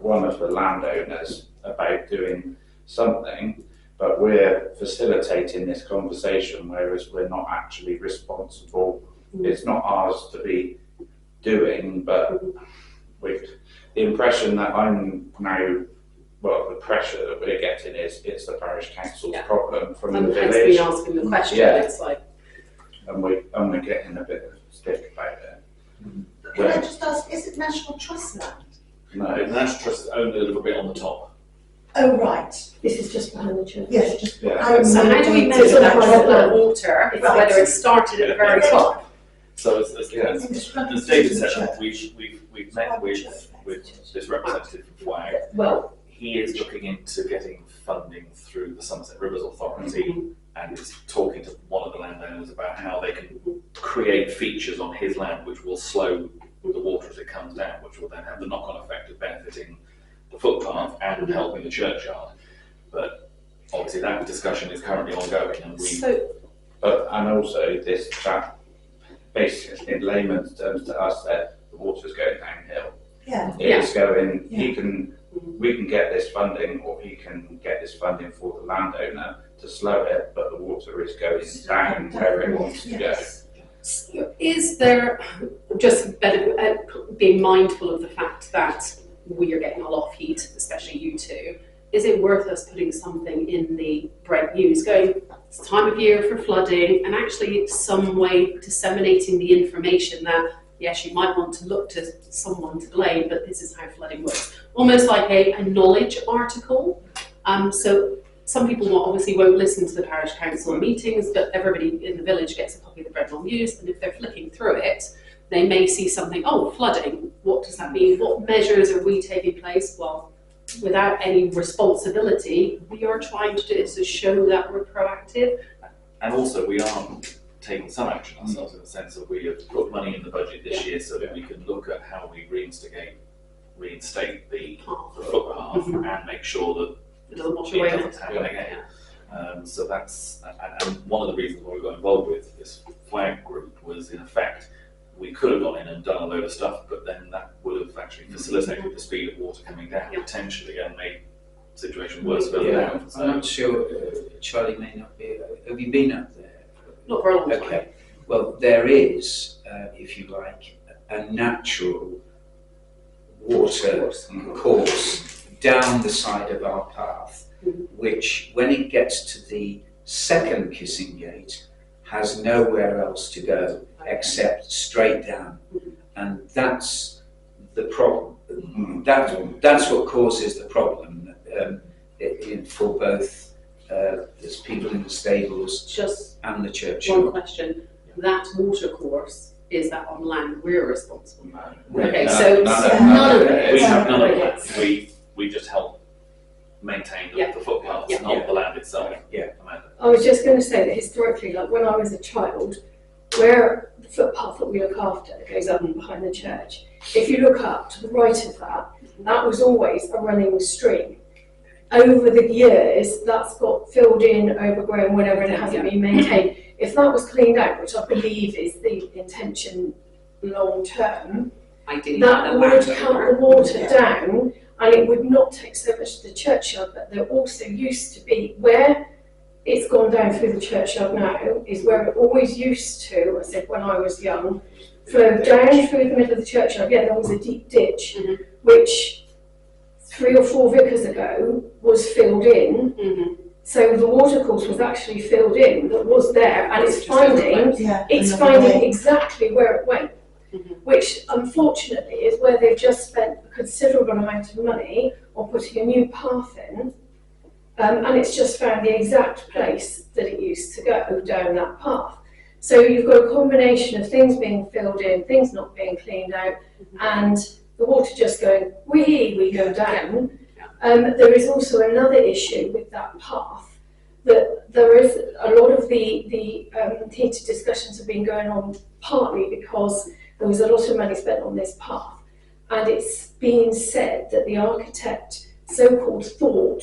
one of the landowners about doing something, but we're facilitating this conversation, whereas we're not actually responsible. It's not ours to be doing, but with the impression that I'm now, well, the pressure that we're getting is it's the parish council's problem from the village. Hence me asking the question. It's like, and we're getting a bit of stick about it. Can I just ask, is it National Trust land? No, The National Trust is only a little bit on the top. Oh, right. This is just behind the church. Yes, just. Yeah. so how do we measure that drop of water, whether it started at the very top? So as David said, we've met with this representative from Flag. Well, He is looking into getting funding through the Somerset Rivers Authority and is talking to one of the landowners about how they can create features on his land which will slow the water as it comes down, which will then have the knock-on effect of benefiting the footpath and helping the churchyard. But obviously that discussion is currently ongoing, and and also this chap, basically in layman's terms to us, said the water's going downhill. Yeah. It's going. We can get this funding, or he can get this funding for the landowner to slow it, but the water is going down where it wants to go. Is there, just better, being mindful of the fact that we are getting a lot of heat, especially you two, is it worth us putting something in the Brent News going, it's time of year for flooding, and actually some way disseminating the information that, yes, you might want to look to someone to blame, but this is how flooding works. Almost like a knowledge article. So some people obviously won't listen to the parish council meetings, but everybody in the village gets a copy of the Brent Knoll News, and if they're flicking through it, they may see something, oh, flooding, what does that mean? What measures are we taking place? Well, without any responsibility, we are trying to do is to show that we're proactive. And also we are taking some action ourselves in the sense that we have put money in the budget this year so that we can look at how we reinstate the footpath and make sure that It doesn't wash it away. doesn't happen again. So that's, and one of the reasons why we got involved with this Flag group was, in effect, we could have gone in and done a load of stuff, but then that would have actually facilitated the speed of water coming down potentially and made the situation worse further down. I'm not sure, Charlie may not be, have you been up there? Not for a long time. Okay, well there is, if you like, a natural water course down the side of our path, which when it gets to the second kissing gate has nowhere else to go except straight down, and that's the problem. That's what causes the problem for both there's people in the stables Just and the church. one question, that water course, is that on land we're responsible for? Okay, No, so none of it. We have none of Yes. that. We just help maintain the footpaths, not the land itself. Yeah. Amanda. I was just going to say that historically, like when I was a child, where the footpath that we look after goes up behind the church, if you look up to the right of that, that was always a running stream. Over the years, that's got filled in, overgrown, whatever, and it hasn't been maintained. If that was cleaned out, which I believe is the intention long term, that would cut the water down, and it would not take so much to the churchyard. But there also used to be, where it's gone down through the churchyard now, is where it always used to, I said when I was young, flow down through the middle of the churchyard. Yeah, there was a deep ditch, which 3 or 4 vicars ago was filled in. So the watercourse was actually filled in, that was there, and it's finding exactly where it went, which unfortunately is where they've just spent a considerable amount of money on putting a new path in, and it's just found the exact place that it used to go down that path. So you've got a combination of things being filled in, things not being cleaned out, and the water just going, we go down. There is also another issue with that path, that there is a lot of the heated discussions have been going on partly because there was a lot of money spent on this path, and it's been said that the architect so-called thought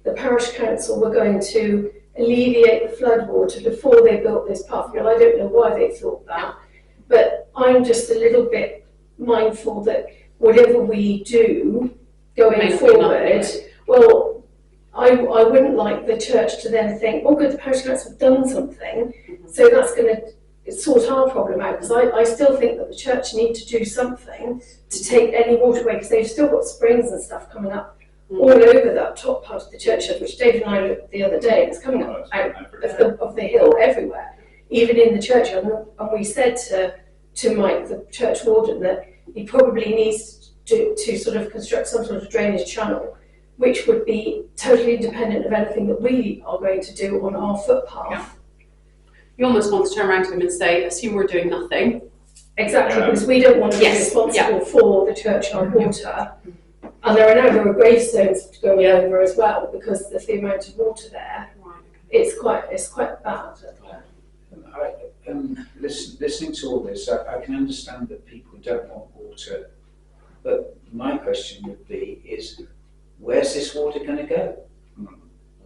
the parish council were going to alleviate the floodwater before they built this path. Well, I don't know why they thought that, but I'm just a little bit mindful that whatever we do going May not be forward, enough, well, I wouldn't like the church to then think, oh good, the parish council have done something, so that's going to sort our problem out, because I still think that the church need to do something to take any water away, because they've still got springs and stuff coming up all over that top part of the churchyard, which David and I looked the other day, and it's coming up out of the hill everywhere, even in the churchyard. And we said to Mike, the church warden, that he probably needs to sort of construct some sort of drainage channel, which would be totally independent of anything that we are going to do on our footpath. Yeah. You almost want to turn around to him and say, assume we're doing nothing. Exactly, Yeah. because we don't want to be Yes, responsible for the churchyard water. And there are gravestones going over as well, because of the amount of water there. Right. It's quite bad. Listening to all this, I can understand that people don't want water, but my question would be is, where's this water going to go?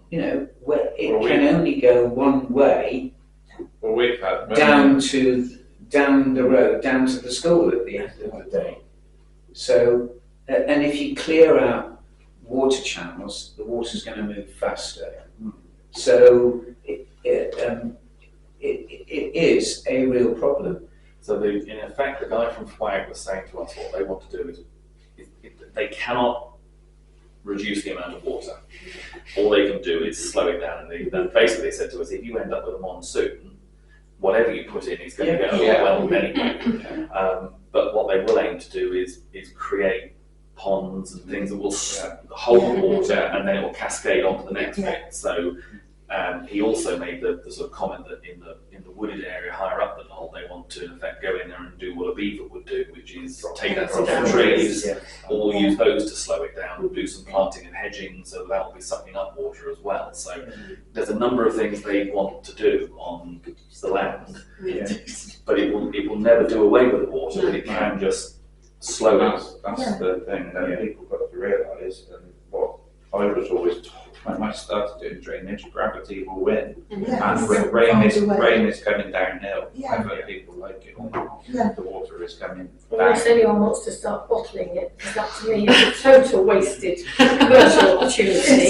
You know, where it can only go one way, Well, we've had down the road, down to the school at the end of the day. So, and if you clear out water channels, the water's going to move faster. So it is a real problem. So in effect, the guy from FWAG was saying to us what they want to do is they cannot reduce the amount of water. All they can do is slow it down. And basically they said to us, if you end up with a monsoon, whatever you put in is going to get overwhelmed anyway. But what they will aim to do is create ponds and things that will hold the water, and then it will cascade onto the next bit. So he also made the sort of comment that in the wooded area higher up the knoll, they want to in effect go in there and do what a beaver would do, which is take that from the trees, or use those to slow it down, do some planting and hedging, so that will be sucking up water as well. So there's a number of things they want to do on the land, but it will never do away with the water, but it can just slow it. That's the thing that people got to realise, and what I was always told when I started doing drainage, gravity will win. And when rain is coming downhill, whether people like it or not, the water is coming Unless down. anyone wants to start bottling it, because that to me is a total wasted commercial opportunity.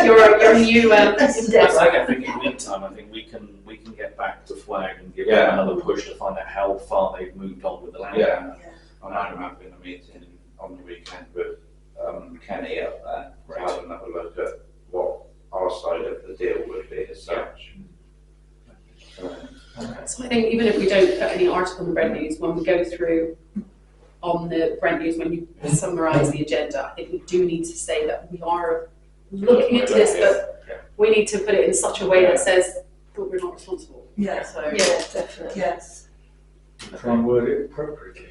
Your new I think in the meantime, I think we can get back to FWAG and give them another push to find out how far they've moved on with the land. And I'm having a meeting on the weekend with Kenny up there to have another look at what our side of the deal would be as such. So I think even if we don't put any article in the Brent News, when we go through on the Brent News, when you summarise the agenda, I think we do need to say that we are looking into this, but we need to put it in such a way that says, but we're not responsible. Yeah. So Yeah, definitely. Yes. Try and word it appropriately.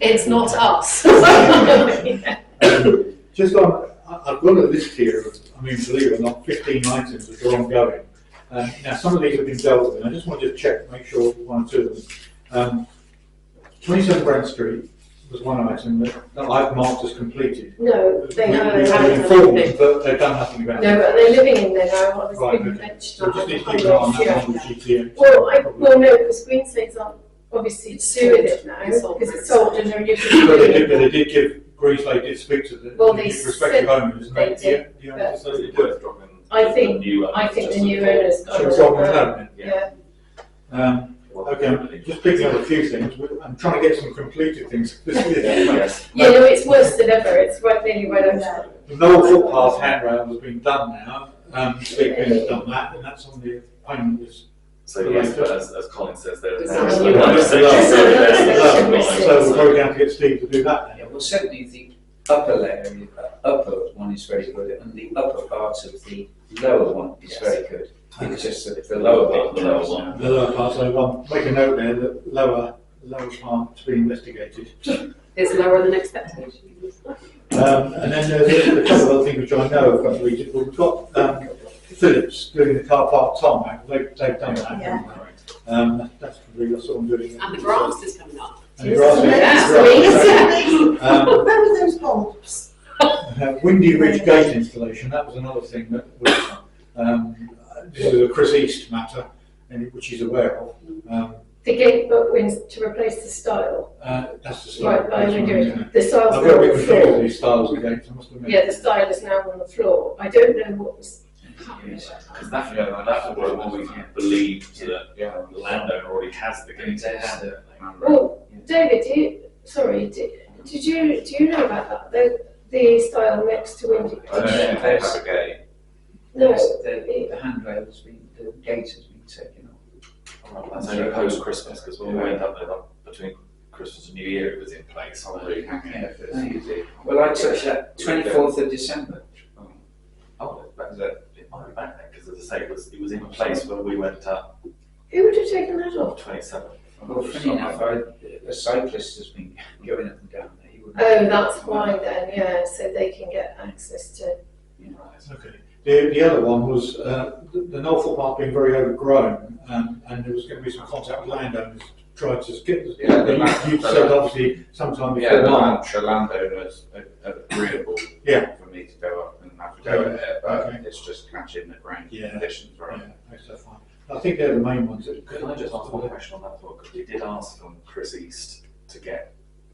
it's not us. Just on, I've got a list here of, I mean, believe it or not, 15 items that are ongoing. Now, some of these have been dealt with, and I just want to just check, make sure one or two of them. 27 Brent Street was one item that I've marked as completed. No, they We've haven't. been informed, but they've done nothing about No, it. but they're living in there now. Obviously, Right, been okay. mentioned So just need to keep an eye on that one with GTM. Well, no, because Green States aren't obviously to do with it now, because it's sold and they're using But they did give, Greenslade did speak to the Well, they respective said owners. they and did, you but- know, so they It's do. worth dropping I think the new the new owners got Should it. drop one down Yeah. then. Okay, I'm just picking up a few things. I'm trying to get some completed things this year. Yes. Yeah, no, it's worse than ever. It's nearly right over. The Knoll footpath handrail has been done now. Speakman has done that, and that's on the payment list. So yes, but as Colin says, there's There's another another section. So we're probably going to get Steve to do that now. Yeah, well, certainly the upper layer, upper one is very good, and the upper part of the lower one is very good. It's just that the lower part, The lower one. The lower part, so make a note there that lower part's been investigated. It's lower than expected. And then there's a couple of other things which I know have completed. We've got Phillips doing the car park tarmac. They've done that. Yeah. That's complete. That's what I'm doing. And the grass is coming up. And the grass is- Yeah. Where were those bulbs? Windy Ridge gate installation, that was another thing that was, this is a Chris East matter, which he's aware of. The gate but wins to replace the style. That's the style. Right, by That's window. right, isn't it? The style's I've now got a on bit the confused with floor. these styles of gates, I must admit. Yeah, the style is now on the floor. I don't know what was happening. Because that, Yeah, that was always believed that Yeah. the landowner already has the gate. They had it. Well, David, do you know about that? The style next to Windy I don't Ridge? think they have a gate. No, The handrail has been, the gate has been taken off. Well, that's only post Christmas, because when we went up there between Christmas and New Year, it was in place. Probably hang it if it's easy. Well, I took that 24th of December. Oh, it might be back then, because as I say, it was in place when we went up who would have taken that off? 27th. Well, funny enough, a cyclist has been going up and down there. He wouldn't- Oh, that's why then, yeah, so they can get access to. Okay. The other one was the Knoll Footpath being very overgrown, and there was going to be some contact with landowners to try to get. Yeah, you said obviously sometime Yeah, before March. the landowners are agreeable Yeah. for me to go up and have a go at it, but Okay. it's just catching the ground Yeah. conditions, right? Yeah, that's so fine. I think they're the main ones. Could I just ask one question on that thought? Because we did ask from Chris East to get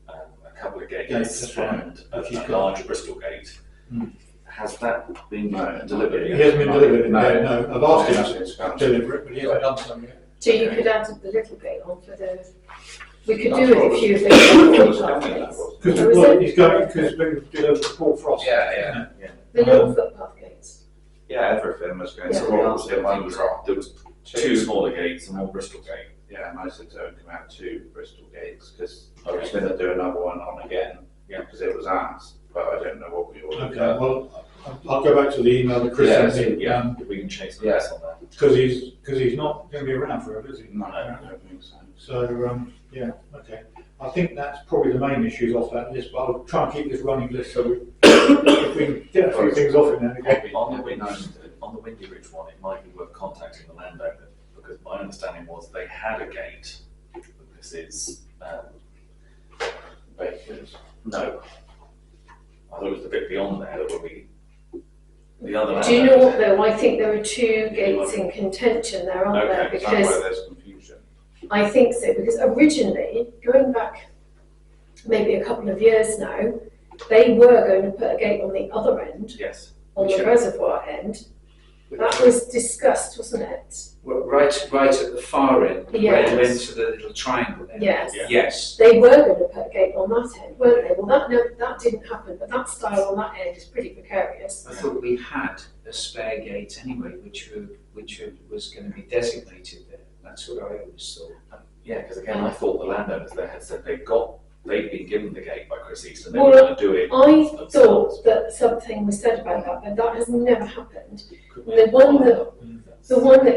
a couple of gates Gates, that's right. and If he's a got- large Bristol gate. Mm. Has that been No, delivered He yet? hasn't been delivered. No. No, I've asked him Nothing's come. to deliver it, but he hasn't done so yet. So you could add the little gate on for the. We could That's do what with a was- few It was things. coming, that was. Because Oh, is it? he's going because we did Paul Frost. Yeah, The little footpath gates. Yeah, everything was going Yeah. to So we roll asked in him, one drop. there was two smaller gates and one Bristol gate. Yeah, and I said to him, come out two Bristol gates, because I was going to do another one on again. Yeah. Because it was asked, but I don't know what we ordered. Okay, well, I'll go back to the email that Chris Yeah, sent me, Yeah, if we can chase the Yeah. rest on that. because he's not going to be around forever, is he? No, I don't think so. So, yeah, okay. I think that's probably the main issues off that list, but I'll try and keep this running list so if we can get a few things off it now and again. On the Windy Ridge one, it might be worth contacting the landowner, because my understanding was they had a gate. This is, Bakers. no. I thought it was the bit beyond there that would be the other Do you know what landowner. though? I think there are two gates in contention there, aren't there? Okay, Somewhere Because there's confusion. I think so, because originally, going back maybe a couple of years now, they were going to put a gate on the other end, Yes. on the Which- reservoir end. That was discussed, wasn't it? Well, right at the far end, where Yes. you went to the little triangle there. Yes. Yeah. Yes. They were going to put a gate on that end, weren't they? Well, that didn't happen, but that style on that end is pretty precarious. I thought we had a spare gate anyway, which was going to be designated there. That's what I always thought. Yeah, because again, I thought the landowners there had said they'd been given the gate by Chris East and they were Well, going to do it I themselves. thought that something was said about that, but that has never happened. Could the we- one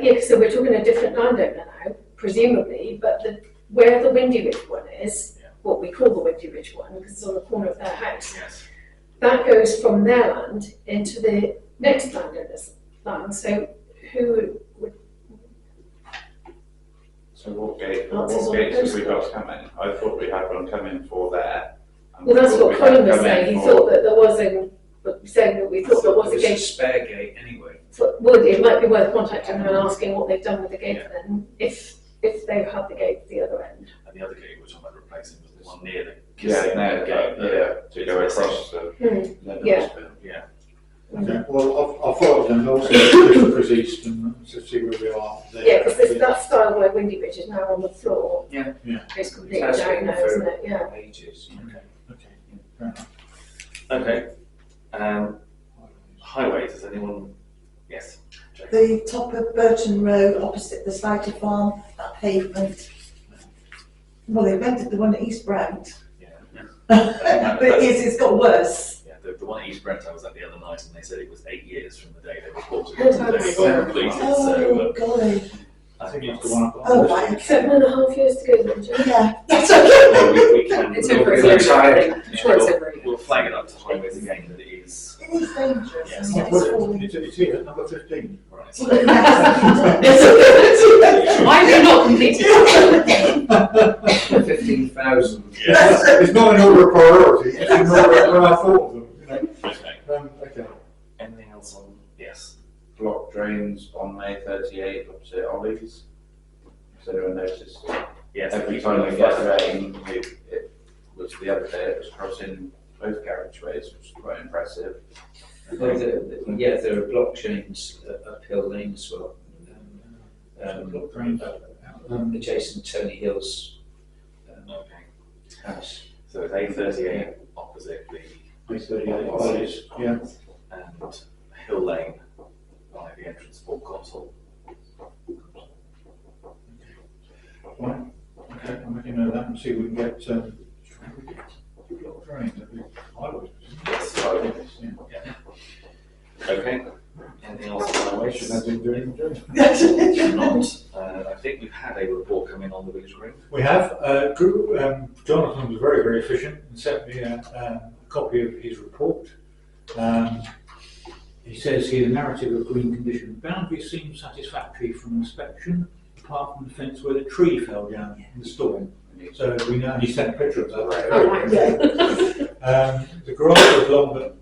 yeah, so we're talking a different landowner now, presumably, but where the Windy Ridge one is, Yeah. what we call the Windy Ridge one, because it's on the corner of their house, Yes. that goes from their land into the next landowner's land. So who would, So what gates Answers on have we the got coming? I thought we had one coming for there. And well, that's we thought what we had Colin was coming saying, he for- thought that there was saying that we thought there was a a gate. spare gate anyway. Well, it might be worth contacting them and asking what they've done with the gate then, if they've had the gate at the other end. And the other gate which I might replace was the one near the Yeah, casino no, gate. to go across the Yeah. Yeah. Okay, well, I'll follow up then, also with Chris East and to see where we are there. Yeah, because that style where Windy Ridge is now on the floor. Yeah. Yeah. It's completely That's down been now, for isn't it? Yeah. ages. Okay, fair enough. Okay. Highways, is anyone? Yes. Jake. The top of Burton Road, opposite the Slighty Farm, that pavement. Well, they invented the one at East Brent. Yeah. But it's got worse. Yeah, the one at East Brent I was at the other night, and they said it was 8 years from the day they reported Oh, it to the day that's it got completed. Oh, So golly. I think it's it's, the one I've got. Oh, right, okay. 7.5 years to go then, Jim. Yeah, that's okay. no, we can. It's we'll- over a we'll- year, retired. I think. I'm sure it's over a year. We'll flag it up to highways again that it is. It is dangerous. Yes. I mean, it's falling. It's here, at number 15. Right. Why have you not completed? 15,000. Yes. It's not in order of priority, it's in order of where I thought of them, you know. Okay. Okay. Anything else on? Yes. block drains on May 38 opposite Ollie's. Has anyone noticed? Yes. Every time we get rain, it was the other day, it was crossing both carriageways, which is quite impressive. Well, there are block chains up Hill Lane as well. Adjacent to Tony Hill's Okay. house. So it's A38 opposite the A38, yeah. and Hill Lane by the entrance for Console. Right, okay, I'm making note of that and see if we can get, block drains, that'd be highways. Yeah. Okay. Anything else on our Should have been doing. Not. I think we've had a report come in on the village green. We have, Jonathan was very, very efficient and sent me a copy of his report. He says here, the narrative of green condition boundaries seems satisfactory from inspection, apart from the fence where the tree fell down in the storm. So we know, and he sent a picture of that. Oh, right. The grass was long, but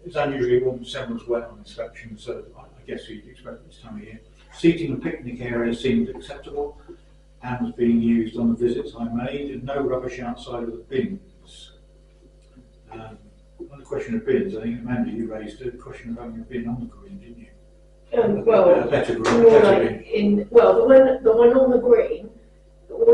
it's unusually warm. December was wet on inspection, so I guess you'd expect this time of year. Seating and picnic areas seemed acceptable and was being used on the visits I made, and no rubbish outside of the bins. On the question of bins, I think Amanda, you raised a question of having a bin on the green, didn't you? Well, a better green, more better like bin. the one on the green, always